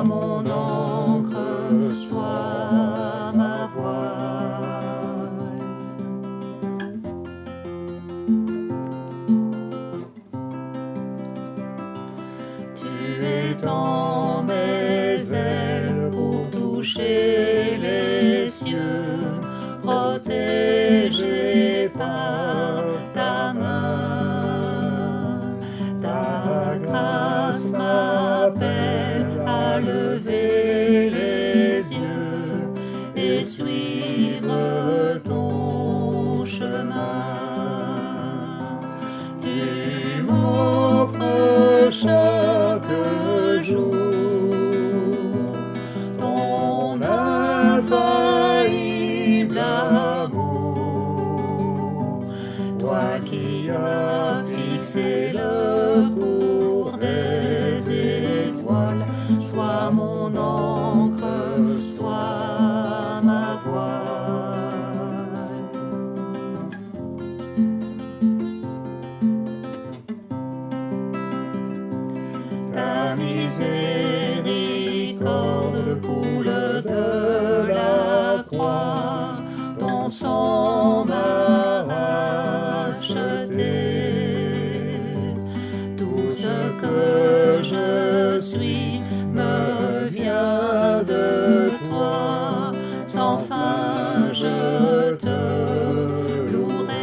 sois mon encre, sois ma voile. Tu étends mes ailes pour toucher les cieux, protégé par ta main. Ta grâce m'appelle à lever les yeux et suivre ton chemin. Tu m'offres chaque jour ton infaillible amour, toi qui as fixé le cours des étoiles, sois mon encre, sois ma voile. Ta miséricorde coule de la croix, ton sang m'a racheté. Tout ce que je suis me vient de toi, sans fin je te louerai.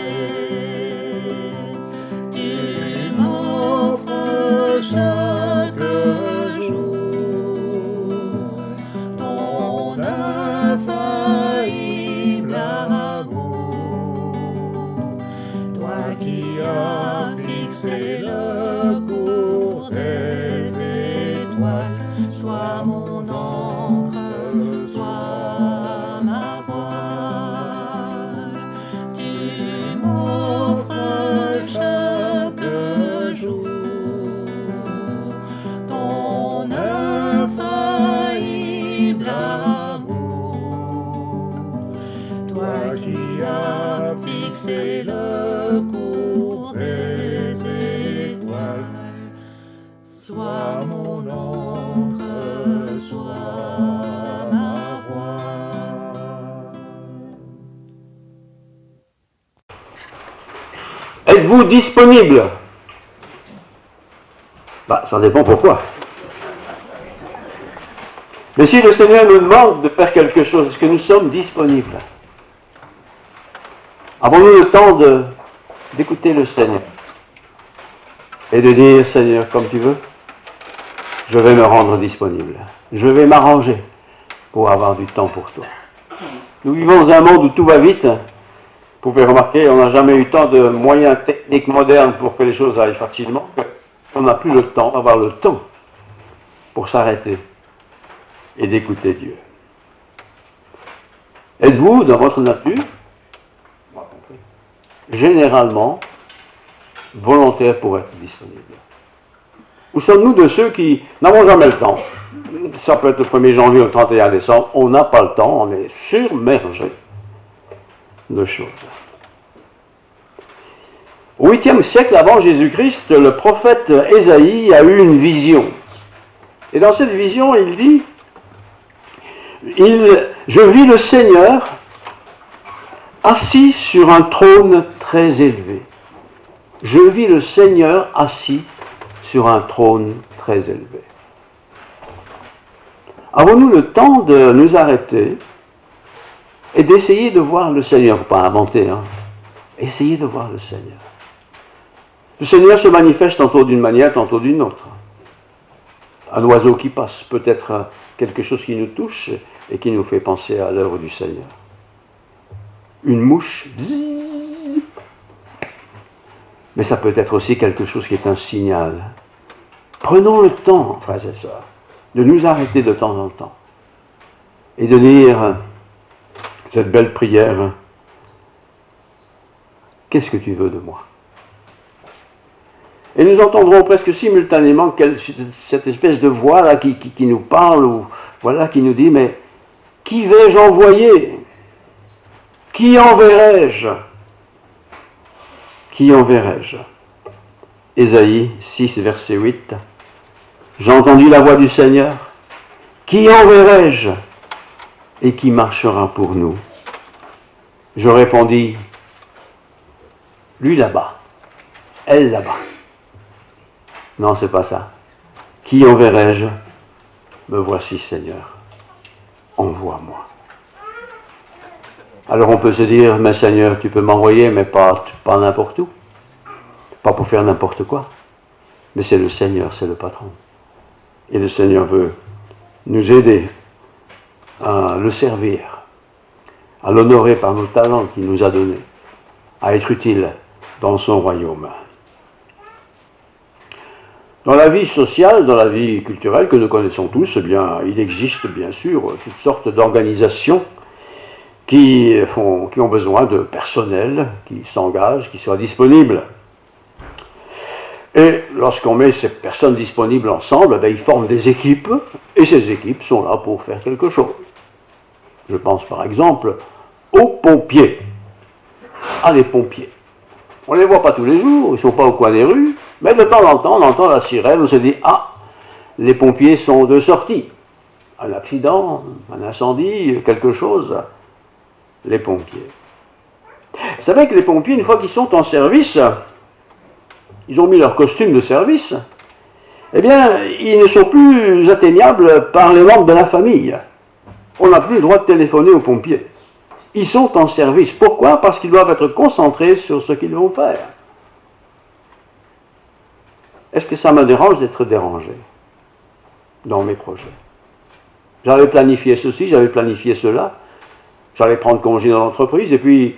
Tu m'offres chaque jour ton infaillible amour, toi qui as fixé le cours des étoiles, sois mon encre, sois ma voile. Tu m'offres chaque jour ton infaillible amour, toi qui as fixé le cours des étoiles, sois mon encre, sois ma voile. Êtes-vous disponible? Ça dépend pourquoi. Mais si le Seigneur nous demande de faire quelque chose, est-ce que nous sommes disponibles? Avons-nous le temps d'écouter le Seigneur et de dire, Seigneur, comme tu veux, je vais me rendre disponible. Je vais m'arranger pour avoir du temps pour toi. Nous vivons dans un monde où tout va vite. Vous pouvez remarquer, on n'a jamais eu tant de moyens techniques modernes pour que les choses aillent facilement, qu'on n'a plus le temps, avoir le temps pour s'arrêter et d'écouter Dieu. Êtes-vous, dans votre nature, généralement volontaire pour être disponible? Ou sommes-nous de ceux qui n'avons jamais le temps? Ça peut être le 1er janvier ou le 31 décembre, on n'a pas le temps, on est submergé de choses. Au 8e siècle avant Jésus-Christ, le prophète Ésaïe a eu une vision. Et dans cette vision, il dit, je vis le Seigneur assis sur un trône très élevé. Je vis le Seigneur assis sur un trône très élevé. Avons-nous le temps de nous arrêter et d'essayer de voir le Seigneur? Pas inventer, hein. Essayez de voir le Seigneur. Le Seigneur se manifeste tantôt d'une manière, tantôt d'une autre. Un oiseau qui passe, peut-être quelque chose qui nous touche et qui nous fait penser à l'œuvre du Seigneur. Une mouche, bzzz. Mais ça peut être aussi quelque chose qui est un signal. Prenons le temps, frères et sœurs, de nous arrêter de temps en temps et de dire cette belle prière, qu'est-ce que tu veux de moi? Et nous entendrons presque simultanément cette espèce de voix là qui nous parle, ou voilà, qui nous dit, mais qui vais-je envoyer? Qui enverrai-je? Qui enverrai-je? Ésaïe 6, verset 8. J'ai entendu la voix du Seigneur Qui enverrai-je et qui marchera pour nous? Je répondis, lui là-bas, elle là-bas. Non, c'est pas ça. Qui enverrai-je? Me voici, Seigneur. Envoie-moi. Alors on peut se dire, mais Seigneur, tu peux m'envoyer, mais pas n'importe où. Pas pour faire n'importe quoi. Mais c'est le Seigneur, c'est le patron. Et le Seigneur veut nous aider à le servir, à l'honorer par nos talents qu'il nous a donnés, à être utile dans son royaume. Dans la vie sociale, dans la vie culturelle que nous connaissons tous, eh bien, il existe bien sûr toutes sortes d'organisations qui ont besoin de personnel, qui s'engagent, qui soient disponibles. Et lorsqu'on met ces personnes disponibles ensemble, ils forment des équipes, et ces équipes sont là pour faire quelque chose. Je pense par exemple aux pompiers. Ah, les pompiers. On ne les voit pas tous les jours, ils ne sont pas au coin des rues, mais de temps en temps, on entend la sirène, on se dit, ah, les pompiers sont de sortie. Un accident, un incendie, quelque chose. Les pompiers. Vous savez que les pompiers, une fois qu'ils sont en service, ils ont mis leur costume de service, eh bien, ils ne sont plus atteignables par les membres de la famille. On n'a plus le droit de téléphoner aux pompiers. Ils sont en service. Pourquoi? Parce qu'ils doivent être concentrés sur ce qu'ils vont faire. Est-ce que ça me dérange d'être dérangé dans mes projets? J'avais planifié ceci, j'avais planifié cela, j'allais prendre congé dans l'entreprise, et puis,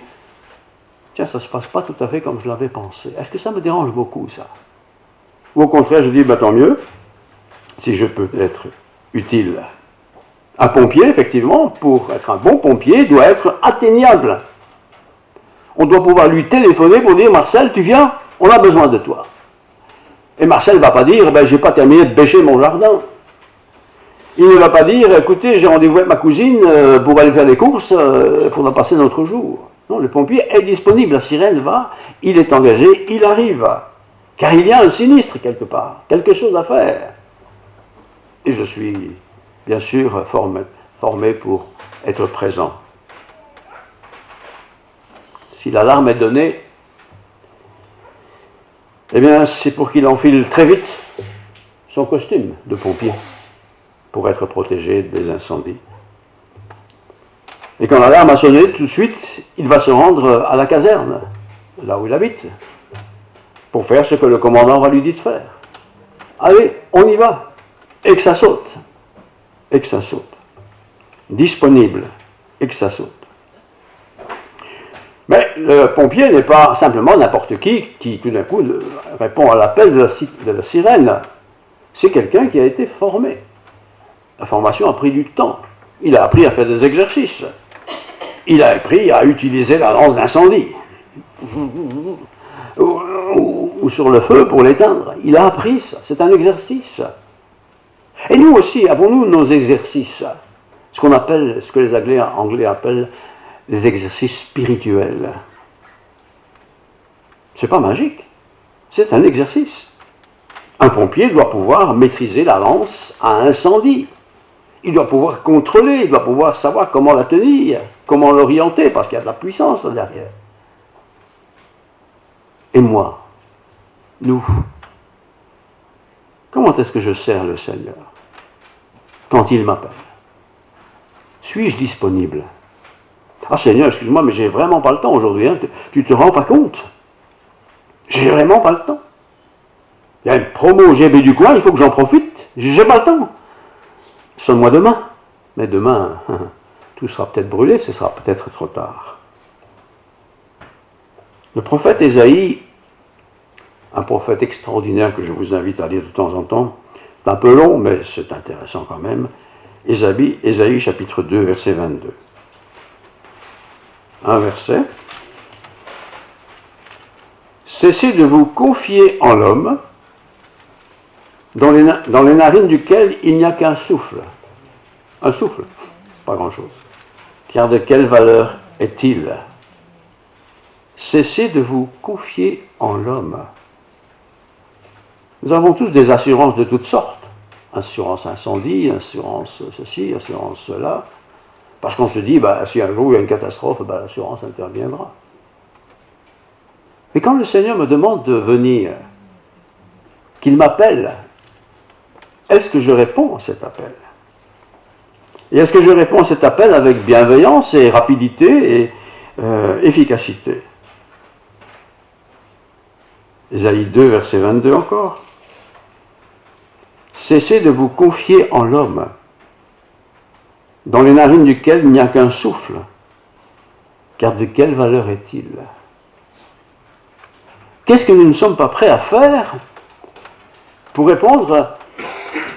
tiens, ça ne se passe pas tout à fait comme je l'avais pensé. Est-ce que ça me dérange beaucoup, ça? Ou au contraire, je dis, tant mieux, si je peux être utile. Un pompier, effectivement, pour être un bon pompier, doit être atteignable. On doit pouvoir lui téléphoner pour dire, Marcel, tu viens, on a besoin de toi. Et Marcel ne va pas dire, je n'ai pas terminé de bêcher mon jardin. Il ne va pas dire, écoutez, j'ai rendez-vous avec ma cousine pour aller faire des courses, il faudra passer notre jour. Non, le pompier est disponible, la sirène va, il est engagé, il arrive. Car il y a un sinistre quelque part, quelque chose à faire. Et je suis bien sûr formé pour être présent. Si l'alarme est donnée, eh bien c'est pour qu'il enfile très vite son costume de pompier pour être protégé des incendies. Et quand l'alarme a sonné, tout de suite, il va se rendre à la caserne, là où il habite, pour faire ce que le commandant va lui dire de faire. Allez, on y va, et que ça saute, et que ça saute. Disponible, et que ça saute. Mais le pompier n'est pas simplement n'importe qui tout d'un coup répond à l'appel de la sirène. C'est quelqu'un qui a été formé. La formation a pris du temps. Il a appris à faire des exercices. Il a appris à utiliser la lance d'incendie. Ou sur le feu pour l'éteindre. Il a appris ça. C'est un exercice. Et nous aussi, avons-nous nos exercices? Ce que les Anglais appellent les exercices spirituels. C'est pas magique. C'est un exercice. Un pompier doit pouvoir maîtriser la lance à incendie. Il doit pouvoir contrôler, il doit pouvoir savoir comment la tenir, comment l'orienter, parce qu'il y a de la puissance derrière. Et moi, nous, comment est-ce que je sers le Seigneur quand il m'appelle? Suis-je disponible? Ah Seigneur, excuse-moi, mais j'ai vraiment pas le temps aujourd'hui, hein. Tu te rends pas compte? J'ai vraiment pas le temps. Il y a une promo au GB du coin, il faut que j'en profite, j'ai pas le temps. Sonne-moi demain. Mais demain, tout sera peut-être brûlé, ce sera peut-être trop tard. Le prophète Ésaïe, un prophète extraordinaire que je vous invite à lire de temps en temps, c'est un peu long, mais c'est intéressant quand même. Ésaïe chapitre 2, verset 22. Un verset. Cessez de vous confier en l'homme, dans les narines duquel il n'y a qu'un souffle. Un souffle, pas grand-chose. Car de quelle valeur est-il? Cessez de vous confier en l'homme. Nous avons tous des assurances de toutes sortes. assurance incendie, assurance ceci, assurance cela, parce qu'on se dit, si un jour il y a une catastrophe, l'assurance interviendra. Mais quand le Seigneur me demande de venir, qu'il m'appelle, est-ce que je réponds à cet appel? Et est-ce que je réponds à cet appel avec bienveillance et rapidité et efficacité? Ésaïe 2, verset 22 encore. Cessez de vous confier en l'homme, dans les narines duquel il n'y a qu'un souffle, car de quelle valeur est-il? Qu'est-ce que nous ne sommes pas prêts à faire pour répondre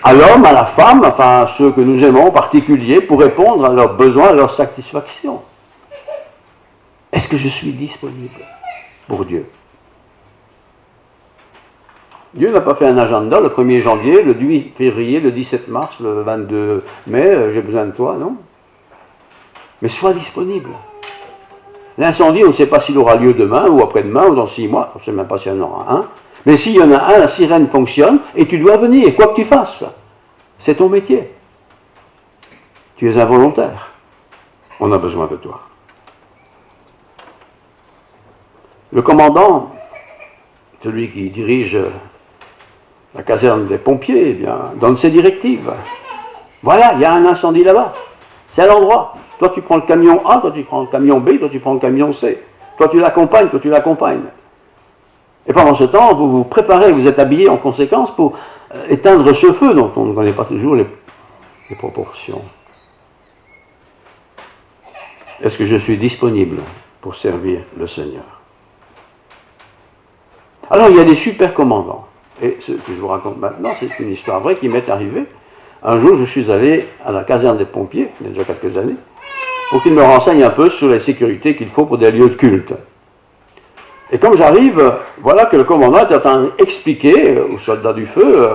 à l'homme, à la femme, enfin à ceux que nous aimons en particulier, pour répondre à leurs besoins, à leur satisfaction? Est-ce que je suis disponible pour Dieu? Dieu n'a pas fait un agenda le 1er janvier, le 8 février, le 17 mars, le 22 mai, j'ai besoin de toi, non? Mais sois disponible. L'incendie, on ne sait pas s'il aura lieu demain, ou après-demain, ou dans 6 mois, on ne sait même pas s'il y en aura un. Mais s'il y en a un, la sirène fonctionne, et tu dois venir, quoi que tu fasses. C'est ton métier. Tu es involontaire. On a besoin de toi. Le commandant, celui qui dirige la caserne des pompiers, eh bien, donne ses directives. Voilà, il y a un incendie là-bas. C'est à l'endroit. Toi, tu prends le camion A, toi, tu prends le camion B, toi, tu prends le camion C. Toi, tu l'accompagnes, toi, tu l'accompagnes. Et pendant ce temps, vous vous préparez, vous êtes habillé en conséquence pour éteindre ce feu dont on ne connaît pas toujours les proportions. Est-ce que je suis disponible pour servir le Seigneur? Alors, il y a des super commandants. Et ce que je vous raconte maintenant, c'est une histoire vraie qui m'est arrivée. Un jour, je suis allé à la caserne des pompiers, il y a déjà quelques années, pour qu'ils me renseignent un peu sur les sécurités qu'il faut pour des lieux de culte. Et comme j'arrive, voilà que le commandant était en train d'expliquer aux soldats du feu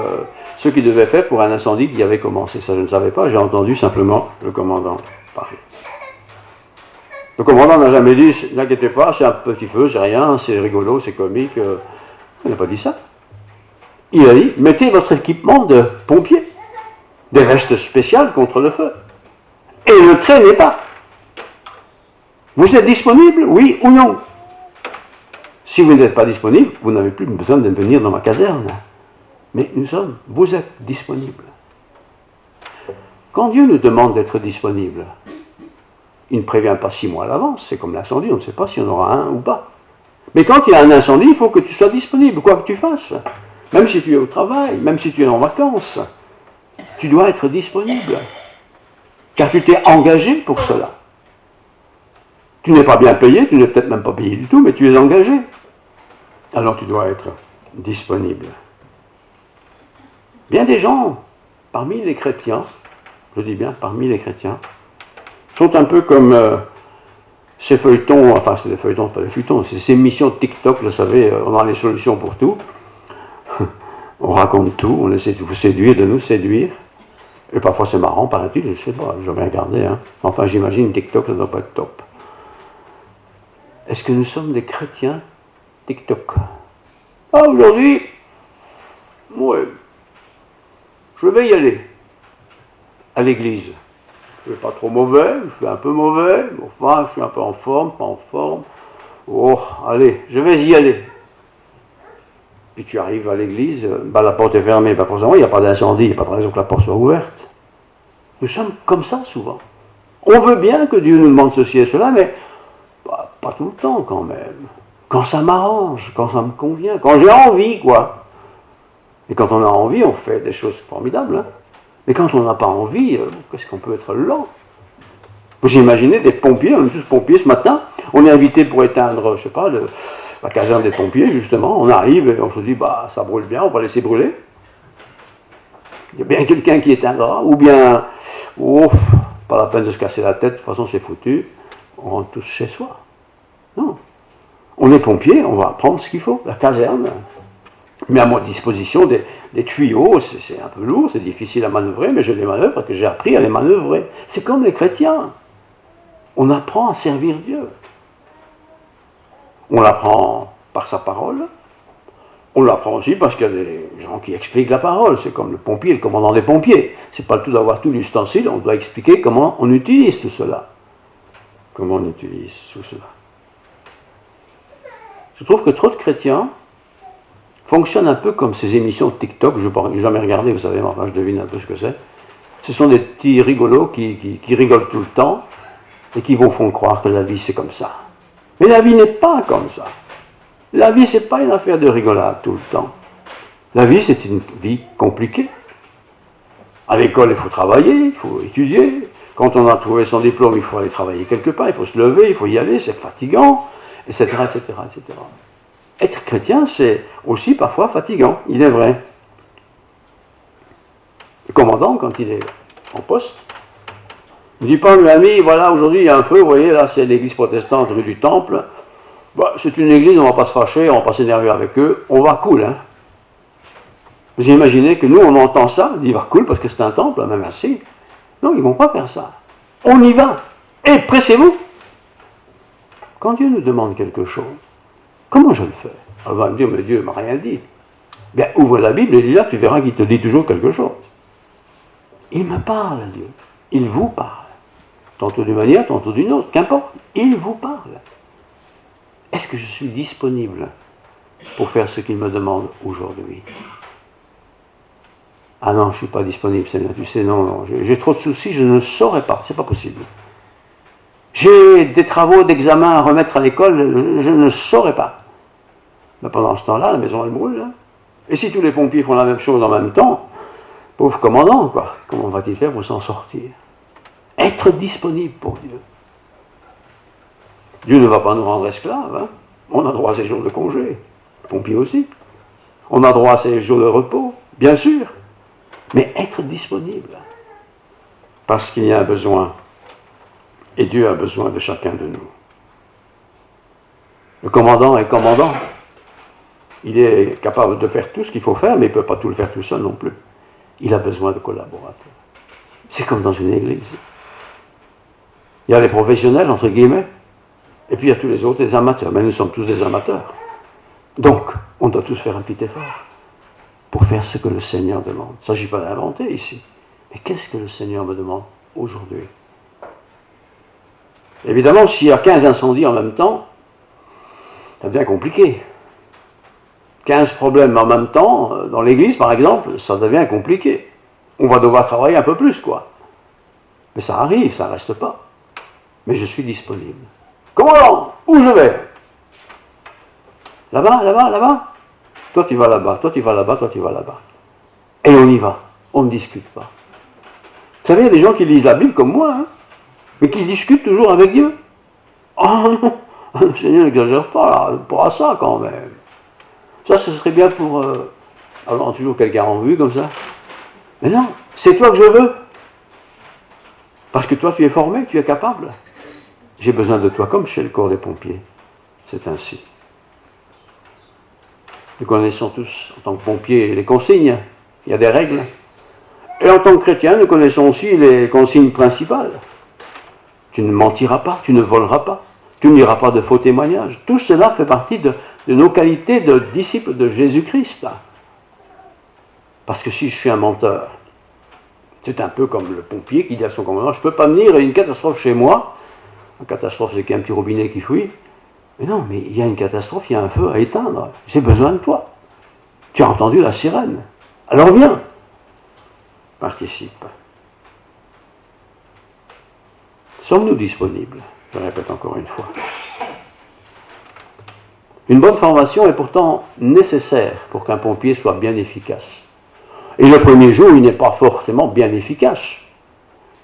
ce qu'ils devaient faire pour un incendie qui avait commencé. Ça, je ne savais pas, j'ai entendu simplement le commandant parler. Le commandant n'a jamais dit, n'inquiétez pas, c'est un petit feu, c'est rien, c'est rigolo, c'est comique. Il n'a pas dit ça. Il a dit, mettez votre équipement de pompier, des vestes spéciales contre le feu. Et ne traînez pas. Vous êtes disponible, oui ou non? Si vous n'êtes pas disponible, vous n'avez plus besoin de venir dans ma caserne. Mais vous êtes disponible. Quand Dieu nous demande d'être disponible, il ne prévient pas 6 mois à l'avance, c'est comme l'incendie, on ne sait pas s'il y en aura un ou pas. Mais quand il y a un incendie, il faut que tu sois disponible, quoi que tu fasses. Même si tu es au travail, même si tu es en vacances, tu dois être disponible. Car tu t'es engagé pour cela. Tu n'es pas bien payé, tu n'es peut-être même pas payé du tout, mais tu es engagé. Alors tu dois être disponible. Bien des gens, parmi les chrétiens, je dis bien parmi les chrétiens, sont un peu comme ces feuilletons, enfin c'est des feuilletons, pas des feuilletons, c'est ces émissions de TikTok, vous savez, on a les solutions pour tout. On raconte tout, on essaie de vous séduire, de nous séduire. Et parfois c'est marrant, paraît-il, je ne sais pas, je vais regarder. Enfin j'imagine TikTok, ça ne doit pas être top. Est-ce que nous sommes des chrétiens TikTok? Aujourd'hui, ouais, je vais y aller à l'église. Je ne suis pas trop mauvais, je suis un peu mauvais, enfin je suis un peu en forme, pas en forme. Oh, allez, je vais y aller. Puis tu arrives à l'église, la porte est fermée, forcément il n'y a pas d'incendie, il n'y a pas de raison que la porte soit ouverte. Nous sommes comme ça souvent. On veut bien que Dieu nous demande ceci et cela, mais pas tout le temps quand même. Quand ça m'arrange, quand ça me convient, quand j'ai envie, quoi. Et quand on a envie, on fait des choses formidables. Mais quand on n'a pas envie, qu'est-ce qu'on peut être lent? Vous imaginez des pompiers, on est tous pompiers ce matin, on est invité pour éteindre, je sais pas, la caserne des pompiers, justement, on arrive et on se dit, ça brûle bien, on va laisser brûler. Il y a bien quelqu'un qui éteindra, ou bien, pas la peine de se casser la tête, de toute façon c'est foutu, on rentre tous chez soi. Non. On est pompier, on va prendre ce qu'il faut, la caserne, met à ma disposition des tuyaux, c'est un peu lourd, c'est difficile à manœuvrer, mais je les manœuvre parce que j'ai appris à les manœuvrer. C'est comme les chrétiens. On apprend à servir Dieu. On l'apprend par sa parole, On l'apprend aussi parce qu'il y a des gens qui expliquent la parole. C'est comme le pompier, le commandant des pompiers. C'est pas le tout d'avoir tout l'ustensile, on doit expliquer comment on utilise tout cela. Comment on utilise tout cela. Je trouve que trop de chrétiens fonctionnent un peu comme ces émissions de TikTok. Je n'ai jamais regardé, vous savez, mais enfin je devine un peu ce que c'est. Ce sont des petits rigolos qui rigolent tout le temps et qui vous font croire que la vie c'est comme ça. Mais la vie n'est pas comme ça. La vie c'est pas une affaire de rigolade tout le temps. La vie c'est une vie compliquée. À l'école il faut travailler, il faut étudier. Quand on a trouvé son diplôme il faut aller travailler quelque part, il faut se lever, il faut y aller, c'est fatigant, etc., etc., etc. Être chrétien c'est aussi parfois fatigant, il est vrai. Le commandant, quand il est en poste, ne dit pas, mes amis, voilà, aujourd'hui il y a un feu, vous voyez, là c'est l'église protestante rue du Temple. Bah, c'est une église, on ne va pas se fâcher, on ne va pas s'énerver avec eux, on va cool, hein. Vous imaginez que nous, on entend ça, on dit va cool parce que c'est un temple, même assez. Non, ils ne vont pas faire ça. On y va. Et pressez-vous. Quand Dieu nous demande quelque chose, comment je le fais? On va me dire, mais Dieu ne m'a rien dit. Bien, ouvre la Bible et lis là, tu verras qu'il te dit toujours quelque chose. Il me parle, Dieu. Il vous parle. Tantôt d'une manière, tantôt d'une autre, qu'importe. Il vous parle. Est-ce que je suis disponible pour faire ce qu'il me demande aujourd'hui? Ah non, je ne suis pas disponible, Seigneur. Tu sais, non, j'ai trop de soucis, je ne saurais pas. C'est pas possible. J'ai des travaux d'examen à remettre à l'école, je ne saurais pas. Mais pendant ce temps-là, la maison elle brûle. Hein. Et si tous les pompiers font la même chose en même temps, pauvre commandant, quoi, comment va-t-il faire pour s'en sortir? Être disponible pour Dieu. Dieu ne va pas nous rendre esclaves. Hein. On a droit à ces jours de congé. Les pompiers aussi. On a droit à ces jours de repos, bien sûr. Mais être disponible. Parce qu'il y a un besoin. Et Dieu a besoin de chacun de nous. Le commandant est commandant. Il est capable de faire tout ce qu'il faut faire, mais il ne peut pas tout le faire tout seul non plus. Il a besoin de collaborateurs. C'est comme dans une église. Il y a les professionnels, entre guillemets, et puis il y a tous les autres, les amateurs. Mais nous sommes tous des amateurs. Donc, on doit tous faire un petit effort pour faire ce que le Seigneur demande. Il ne s'agit pas d'inventer ici. Mais qu'est-ce que le Seigneur me demande aujourd'hui? Évidemment, s'il y a 15 incendies en même temps, ça devient compliqué. 15 problèmes en même temps, dans l'église par exemple, ça devient compliqué. On va devoir travailler un peu plus, quoi. Mais ça arrive, ça ne reste pas. Mais je suis disponible. Commandant, où je vais? Là-bas, là-bas, là-bas? Toi tu vas là-bas, toi tu vas là-bas, toi tu vas là-bas. Et on y va, on ne discute pas. Vous savez, il y a des gens qui lisent la Bible comme moi, hein, mais qui discutent toujours avec Dieu. Oh non, le Seigneur n'exagère pas, pas à ça quand même. Ça, ce serait bien pour avoir toujours quelqu'un en vue comme ça. Mais non, c'est toi que je veux. Parce que toi, tu es formé, tu es capable. J'ai besoin de toi, comme chez le corps des pompiers. C'est ainsi. Nous connaissons tous, en tant que pompiers, les consignes. Il y a des règles. Et en tant que chrétiens, nous connaissons aussi les consignes principales. Tu ne mentiras pas, tu ne voleras pas, tu n'iras pas de faux témoignages. Tout cela fait partie de nos qualités de disciples de Jésus-Christ. Parce que si je suis un menteur, c'est un peu comme le pompier qui dit à son commandant, je ne peux pas venir, il y a une catastrophe chez moi. Une catastrophe, c'est qu'il y a un petit robinet qui fuit. Mais non, mais il y a une catastrophe, il y a un feu à éteindre. J'ai besoin de toi. Tu as entendu la sirène. Alors viens. Participe. Sommes-nous disponibles? Je répète encore une fois. Une bonne formation est pourtant nécessaire pour qu'un pompier soit bien efficace. Et le premier jour, il n'est pas forcément bien efficace.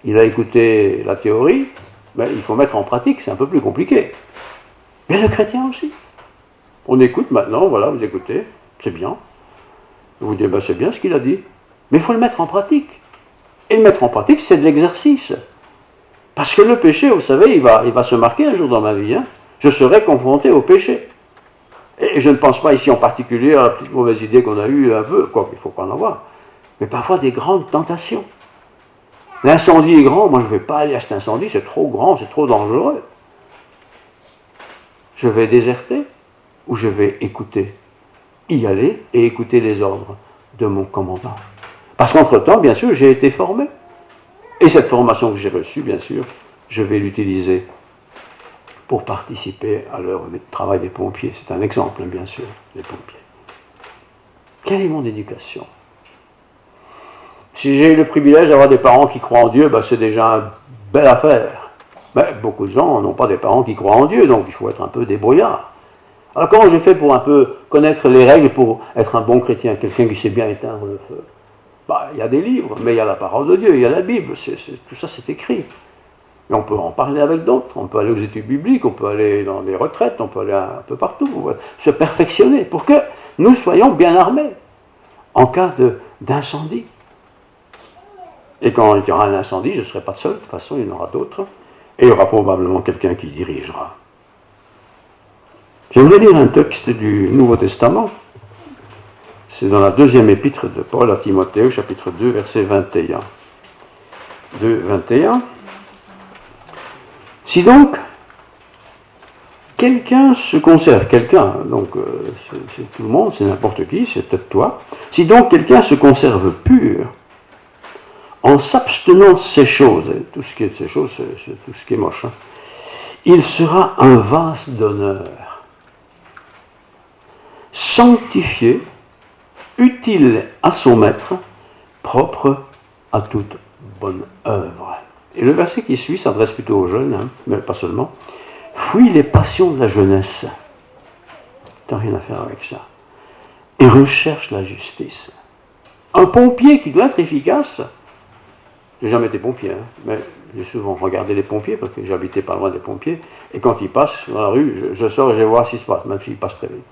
Il a écouté la théorie, mais il faut mettre en pratique, c'est un peu plus compliqué. Mais le chrétien aussi. On écoute maintenant, voilà, vous écoutez, c'est bien. Vous dites, ben, c'est bien ce qu'il a dit. Mais il faut le mettre en pratique. Et le mettre en pratique, c'est de l'exercice. Parce que le péché, vous savez, il va se marquer un jour dans ma vie. Hein. Je serai confronté au péché. Et je ne pense pas ici en particulier à la petite mauvaise idée qu'on a eue un peu, quoi qu'il ne faut pas en avoir. Mais parfois des grandes tentations. L'incendie est grand, moi je ne vais pas aller à cet incendie, c'est trop grand, c'est trop dangereux. Je vais déserter ou je vais écouter y aller et écouter les ordres de mon commandant. Parce qu'entre-temps, bien sûr, j'ai été formé. Et cette formation que j'ai reçue, bien sûr, je vais l'utiliser pour participer à leur travail des pompiers. C'est un exemple, bien sûr, les pompiers. Quelle est mon éducation? Si j'ai eu le privilège d'avoir des parents qui croient en Dieu, ben c'est déjà une belle affaire. Mais beaucoup de gens n'ont pas des parents qui croient en Dieu, donc il faut être un peu débrouillard. Alors comment j'ai fait pour un peu connaître les règles pour être un bon chrétien, quelqu'un qui sait bien éteindre le feu? Bah, il y a des livres, mais il y a la parole de Dieu, il y a la Bible, tout ça c'est écrit. Et on peut en parler avec d'autres, on peut aller aux études bibliques, on peut aller dans des retraites, on peut aller un peu partout, se perfectionner pour que nous soyons bien armés en cas d'incendie. Et quand il y aura un incendie, je ne serai pas seul, de toute façon il y en aura d'autres, et il y aura probablement quelqu'un qui dirigera. Je voulais lire un texte du Nouveau Testament. C'est dans la deuxième épître de Paul à Timothée, chapitre 2, verset 21. 2, 21. Si donc, quelqu'un se conserve, donc c'est tout le monde, c'est n'importe qui, c'est peut-être toi. Si donc quelqu'un se conserve pur, en s'abstenant de ces choses, tout ce qui est de ces choses, c'est tout ce qui est moche, il sera un vase d'honneur, sanctifié, utile à son maître, propre à toute bonne œuvre. Et le verset qui suit s'adresse plutôt aux jeunes, mais pas seulement. Fuis les passions de la jeunesse. T'as rien à faire avec ça. Et recherche la justice. Un pompier qui doit être efficace. J'ai jamais été pompier, mais j'ai souvent regardé les pompiers parce que j'habitais pas loin des pompiers. Et quand ils passent dans la rue, je sors et je vois ce qui se passe, même s'ils passent très vite.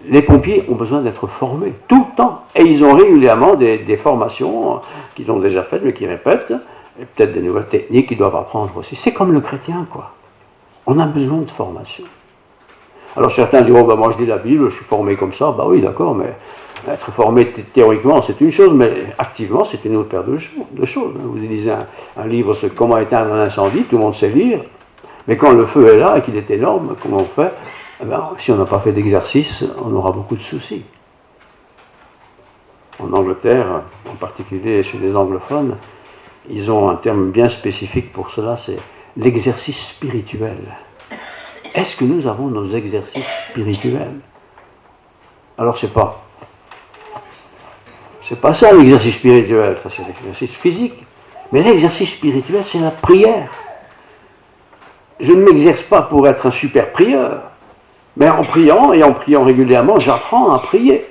Les pompiers ont besoin d'être formés tout le temps. Et ils ont régulièrement des formations qu'ils ont déjà faites, mais qui répètent. Et peut-être des nouvelles techniques qu'ils doivent apprendre aussi. C'est comme le chrétien, quoi. On a besoin de formation. Alors certains diront, ben moi je lis la Bible, je suis formé comme ça. Ben oui, d'accord, mais être formé théoriquement c'est une chose, mais activement c'est une autre paire de choses. Vous lisez un livre sur comment éteindre un incendie, tout le monde sait lire, mais quand le feu est là et qu'il est énorme, comment on fait? Eh ben, si on n'a pas fait d'exercice, on aura beaucoup de soucis. En Angleterre, en particulier chez les anglophones, ils ont un terme bien spécifique pour cela, c'est l'exercice spirituel. Est-ce que nous avons nos exercices spirituels? Alors c'est pas ça l'exercice spirituel, ça c'est l'exercice physique. Mais l'exercice spirituel, c'est la prière. Je ne m'exerce pas pour être un super prieur, mais en priant régulièrement, j'apprends à prier.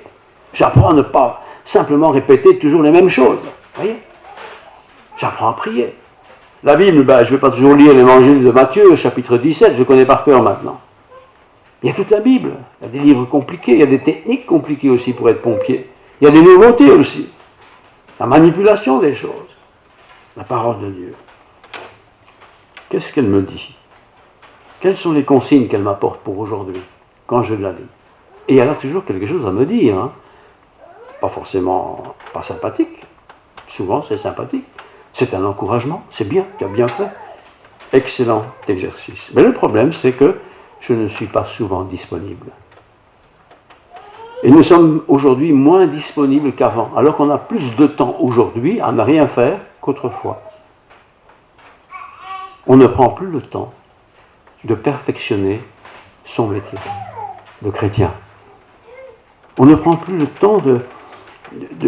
J'apprends à ne pas simplement répéter toujours les mêmes choses. Vous voyez? J'apprends à prier. La Bible, je ne vais pas toujours lire l'évangile de Matthieu, chapitre 17, je connais par cœur maintenant. Il y a toute la Bible. Il y a des livres compliqués, il y a des techniques compliquées aussi pour être pompier. Il y a des nouveautés aussi. La manipulation des choses. La parole de Dieu. Qu'est-ce qu'elle me dit? Quelles sont les consignes qu'elle m'apporte pour aujourd'hui, quand je la lis? Et elle a toujours quelque chose à me dire. Pas forcément, pas sympathique. Souvent c'est sympathique. C'est un encouragement, c'est bien, tu as bien fait. Excellent exercice. Mais le problème, c'est que je ne suis pas souvent disponible. Et nous sommes aujourd'hui moins disponibles qu'avant, alors qu'on a plus de temps aujourd'hui à ne rien faire qu'autrefois. On ne prend plus le temps de perfectionner son métier de chrétien. On ne prend plus le temps de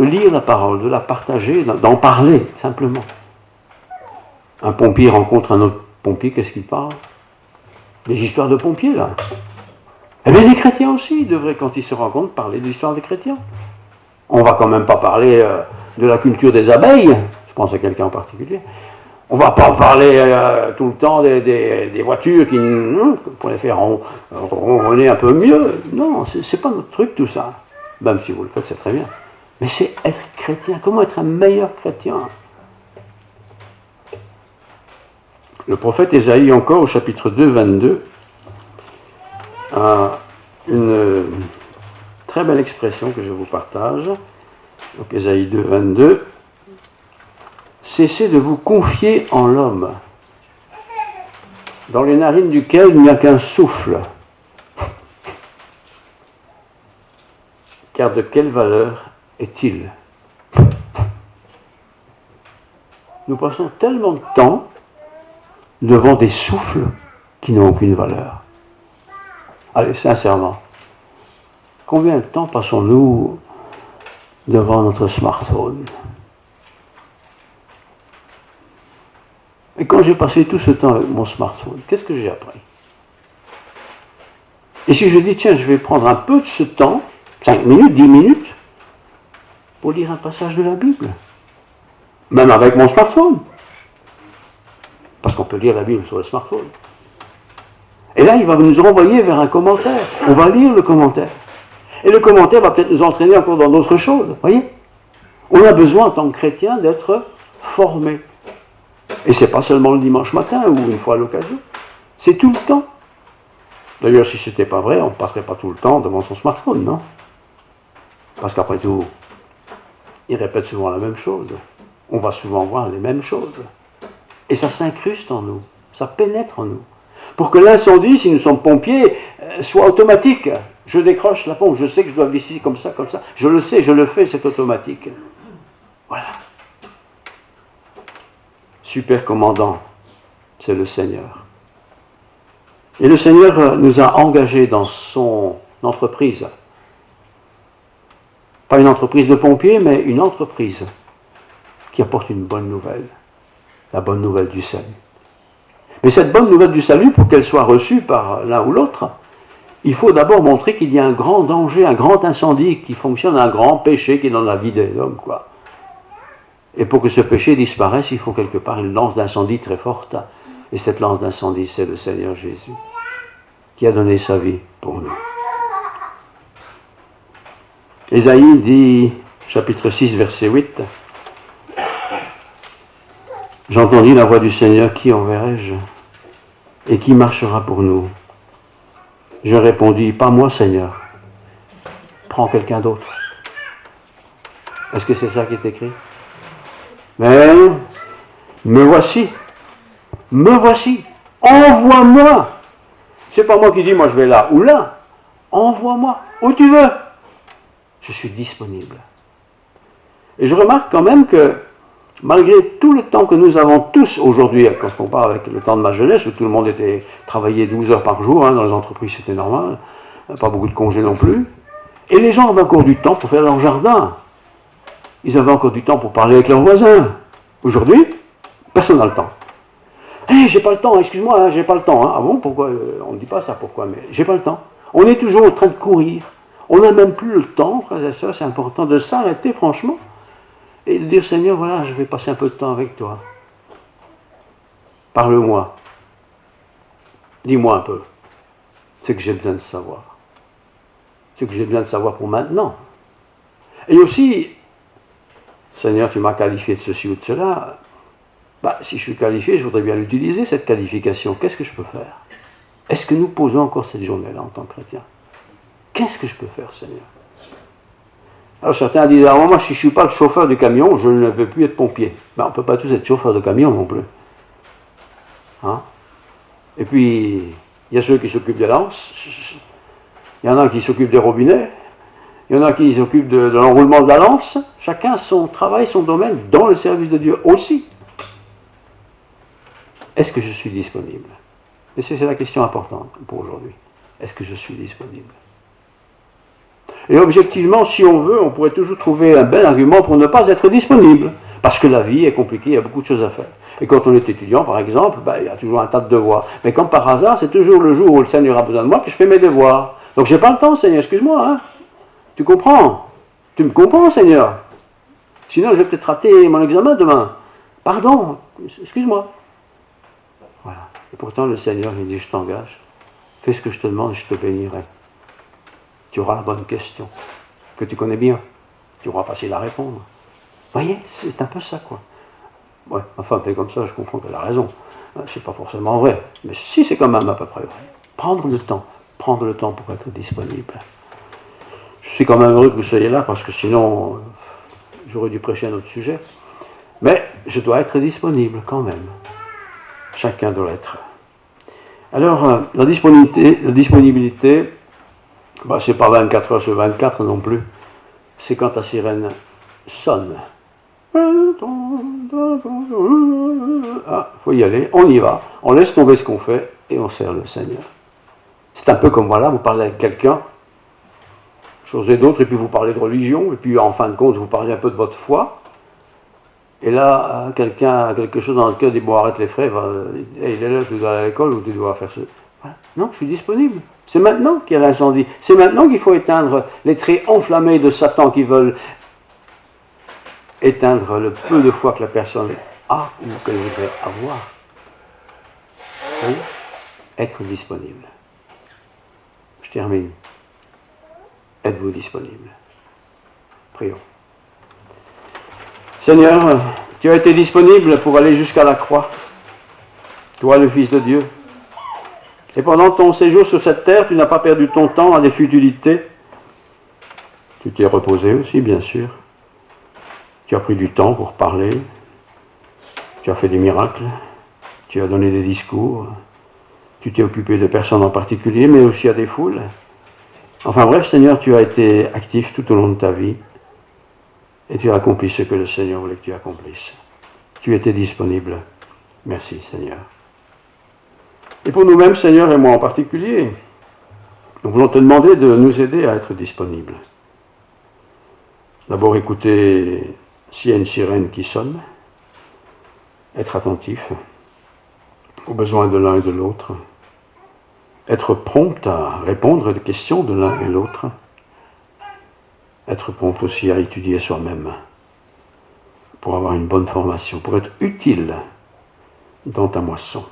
lire la parole, de la partager, d'en parler, simplement. Un pompier rencontre un autre pompier, qu'est-ce qu'il parle? Des histoires de pompiers, là. Eh bien, les chrétiens aussi devraient, quand ils se rencontrent, parler de l'histoire des chrétiens. On va quand même pas parler de la culture des abeilles, je pense à quelqu'un en particulier. On va pas parler tout le temps des voitures qui pour les faire ronronner un peu mieux. Non, c'est pas notre truc tout ça. Même si vous le faites, c'est très bien. Mais c'est être chrétien. Comment être un meilleur chrétien? Le prophète Ésaïe, encore au chapitre 2, 22, a une très belle expression que je vous partage. Donc Ésaïe 2, 22. Cessez de vous confier en l'homme, dans les narines duquel il n'y a qu'un souffle. car de quelle valeur est-il? Nous passons tellement de temps devant des souffles qui n'ont aucune valeur. Allez, sincèrement, combien de temps passons-nous devant notre smartphone? Et quand j'ai passé tout ce temps avec mon smartphone, qu'est-ce que j'ai appris? Et si je dis, tiens, je vais prendre un peu de ce temps, 5 minutes, 10 minutes, pour lire un passage de la Bible, même avec mon smartphone, parce qu'on peut lire la Bible sur le smartphone. Et là, il va nous renvoyer vers un commentaire. On va lire le commentaire. Et le commentaire va peut-être nous entraîner encore dans d'autres choses. Voyez? On a besoin, en tant que chrétien, d'être formé. Et c'est pas seulement le dimanche matin ou une fois à l'occasion. C'est tout le temps. D'ailleurs, si ce n'était pas vrai, on ne passerait pas tout le temps devant son smartphone, non? Parce qu'après tout, il répète souvent la même chose. On va souvent voir les mêmes choses. Et ça s'incruste en nous. Ça pénètre en nous. Pour que l'incendie, si nous sommes pompiers, soit automatique. Je décroche la pompe, je sais que je dois visser comme ça, comme ça. Je le sais, je le fais, c'est automatique. Voilà. Super commandant, c'est le Seigneur. Et le Seigneur nous a engagés dans son entreprise. Pas une entreprise de pompiers, mais une entreprise qui apporte une bonne nouvelle. La bonne nouvelle du salut. Mais cette bonne nouvelle du salut, pour qu'elle soit reçue par l'un ou l'autre, il faut d'abord montrer qu'il y a un grand danger, un grand incendie qui fonctionne, un grand péché qui est dans la vie des hommes, quoi. Et pour que ce péché disparaisse, il faut quelque part une lance d'incendie très forte. Et cette lance d'incendie, c'est le Seigneur Jésus, qui a donné sa vie pour nous. Ésaïe dit, chapitre 6, verset 8, « J'entendis la voix du Seigneur, qui enverrai-je? Et qui marchera pour nous? Je répondis, pas moi, Seigneur. Prends quelqu'un d'autre. » Est-ce que c'est ça qui est écrit? Mais, me voici, envoie-moi. C'est pas moi qui dis, moi je vais là ou là. Envoie-moi, où tu veux. Je suis disponible. Et je remarque quand même que, malgré tout le temps que nous avons tous aujourd'hui, quand on compare avec le temps de ma jeunesse, où tout le monde était travaillé 12 heures par jour, dans les entreprises c'était normal, pas beaucoup de congés non plus, et les gens avaient encore du temps pour faire leur jardin. Ils avaient encore du temps pour parler avec leurs voisins. Aujourd'hui, personne n'a le temps. Hey, j'ai pas le temps, excuse-moi, j'ai pas le temps. Ah bon, pourquoi? On ne dit pas ça, pourquoi? Mais j'ai pas le temps. On est toujours en train de courir. On n'a même plus le temps, frères et sœurs, c'est important de s'arrêter, franchement, et de dire, Seigneur, voilà, je vais passer un peu de temps avec toi. Parle-moi. Dis-moi un peu ce que j'ai besoin de savoir. Ce que j'ai besoin de savoir pour maintenant. Et aussi, Seigneur, tu m'as qualifié de ceci ou de cela. Si je suis qualifié, je voudrais bien l'utiliser, cette qualification. Qu'est-ce que je peux faire? Est-ce que nous posons encore cette journée-là en tant que chrétiens? Qu'est-ce que je peux faire, Seigneur? Alors certains disent, moi, si je ne suis pas le chauffeur du camion, je ne veux plus être pompier. On ne peut pas tous être chauffeur de camion non plus. Et puis, il y a ceux qui s'occupent des lances, il y en a qui s'occupent des robinets, il y en a qui s'occupent de l'enroulement de la lance. Chacun son travail, son domaine, dans le service de Dieu aussi. Est-ce que je suis disponible? Et c'est la question importante pour aujourd'hui. Est-ce que je suis disponible? Et objectivement, si on veut, on pourrait toujours trouver un bel argument pour ne pas être disponible. Parce que la vie est compliquée, il y a beaucoup de choses à faire. Et quand on est étudiant, par exemple, il y a toujours un tas de devoirs. Mais comme par hasard, c'est toujours le jour où le Seigneur a besoin de moi que je fais mes devoirs. Donc j'ai pas le temps, Seigneur, excuse-moi. Tu comprends? Tu me comprends, Seigneur? Sinon, je vais peut-être rater mon examen demain. Pardon, excuse-moi. Voilà. Et pourtant, le Seigneur, il dit, je t'engage. Fais ce que je te demande et je te bénirai. Tu auras la bonne question, que tu connais bien. Tu auras facile à répondre. Vous voyez, c'est un peu ça, quoi. Ouais, enfin, fait comme ça, je comprends qu'elle a raison. C'est pas forcément vrai. Mais si, c'est quand même à peu près vrai. Prendre le temps pour être disponible. Je suis quand même heureux que vous soyez là, parce que sinon, j'aurais dû prêcher un autre sujet. Mais je dois être disponible quand même. Chacun doit l'être. Alors, la disponibilité, c'est pas 24 heures sur 24 non plus. c'est quand ta sirène sonne. Ah, faut y aller, on y va, on laisse tomber ce qu'on fait et on sert le Seigneur. C'est un peu comme voilà, vous parlez avec quelqu'un, chose et d'autre, et puis vous parlez de religion, et puis en fin de compte, vous parlez un peu de votre foi. Et là, quelqu'un a quelque chose dans le cœur, dit bon, arrête les frères, il est là, tu dois aller à l'école ou tu dois faire ce. Voilà. Non, je suis disponible. C'est maintenant qu'il y a l'incendie. C'est maintenant qu'il faut éteindre les traits enflammés de Satan qui veulent éteindre le peu de foi que la personne a ou qu'elle voudrait avoir. Oui, être disponible. Je termine. Êtes-vous disponible? Prions. Seigneur, tu as été disponible pour aller jusqu'à la croix, toi le Fils de Dieu. Et pendant ton séjour sur cette terre, tu n'as pas perdu ton temps à des futilités. Tu t'es reposé aussi, bien sûr. Tu as pris du temps pour parler. Tu as fait des miracles. Tu as donné des discours. Tu t'es occupé de personnes en particulier, mais aussi à des foules. Enfin bref, Seigneur, tu as été actif tout au long de ta vie. Et tu as accompli ce que le Seigneur voulait que tu accomplisses. Tu étais disponible. Merci, Seigneur. Et pour nous-mêmes, Seigneur, et moi en particulier, nous voulons te demander de nous aider à être disponibles. D'abord, écouter s'il y a une sirène qui sonne, être attentif aux besoins de l'un et de l'autre, être prompt à répondre à des questions de l'un et l'autre, être prompt aussi à étudier soi-même pour avoir une bonne formation, pour être utile dans ta moisson.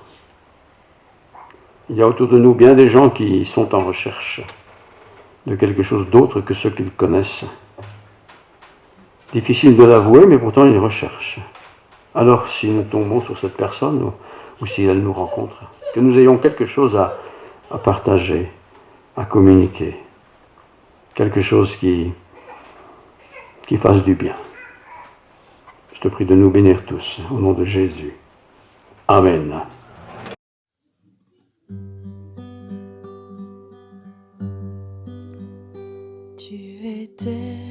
Il y a autour de nous bien des gens qui sont en recherche de quelque chose d'autre que ce qu'ils connaissent. Difficile de l'avouer, mais pourtant ils recherchent. Alors si nous tombons sur cette personne, ou si elle nous rencontre, que nous ayons quelque chose à partager, à communiquer, quelque chose qui fasse du bien. Je te prie de nous bénir tous, au nom de Jésus. Amen. Tu étais,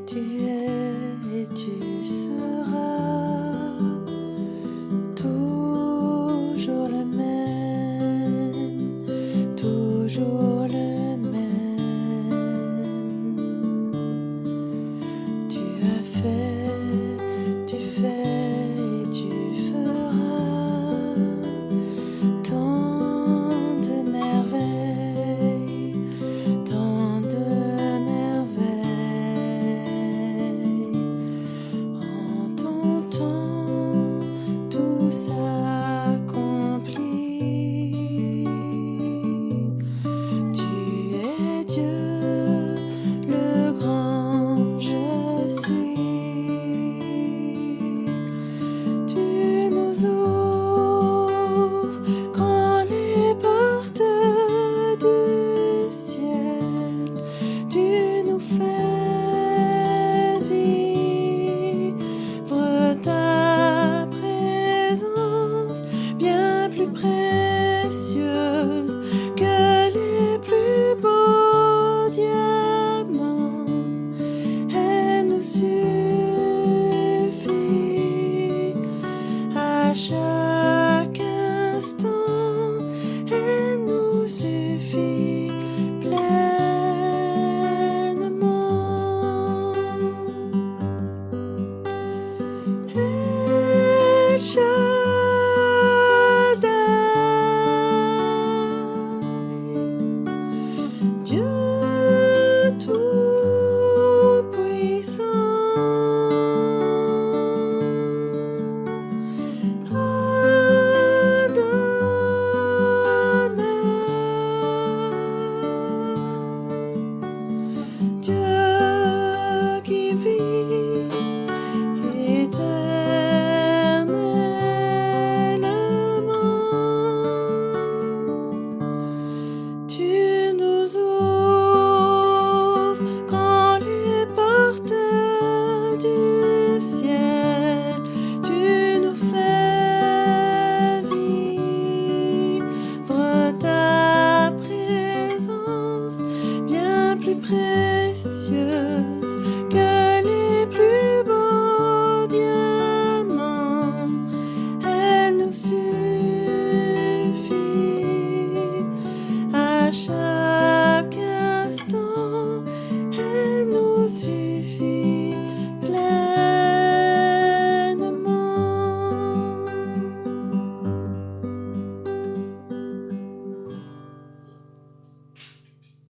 tu es et tu seras toujours le même, toujours.